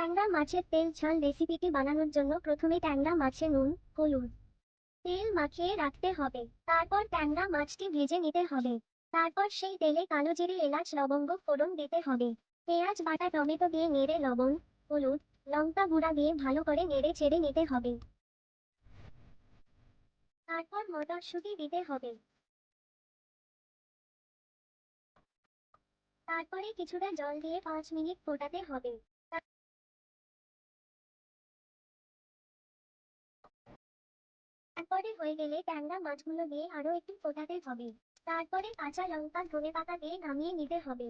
ট্যাংরা মাছের তেল ঝাল রেসিপিটি বানানোর জন্য প্রথমে ট্যাংরা মাছে নুন, হলুদ, তেল মাখিয়ে রাখতে হবে। তারপর ট্যাংরা মাছটি ভেজে নিতে হবে। তারপর সেই তেলে কালো জিরে, এলাচ, লবঙ্গ ফোড়ন দিতে হবে। পেঁয়াজ বাটা, টমেটো দিয়ে নেড়ে লবণ, হলুদ, লঙ্কা গুঁড়া দিয়ে ভালো করে নেড়ে চেড়ে নিতে হবে। তারপর মটরশুঁটি দিতে হবে। তারপরে কিছুটা জল দিয়ে 5 মিনিট ফোটাতে হবে। তারপরে হয়ে গেলে ট্যাংরা মাছগুলো দিয়ে আরো একটু ফোটাতে হবে। তারপরে কাঁচা লঙ্কা, ধনেপাতা দিয়ে নামিয়ে নিতে হবে।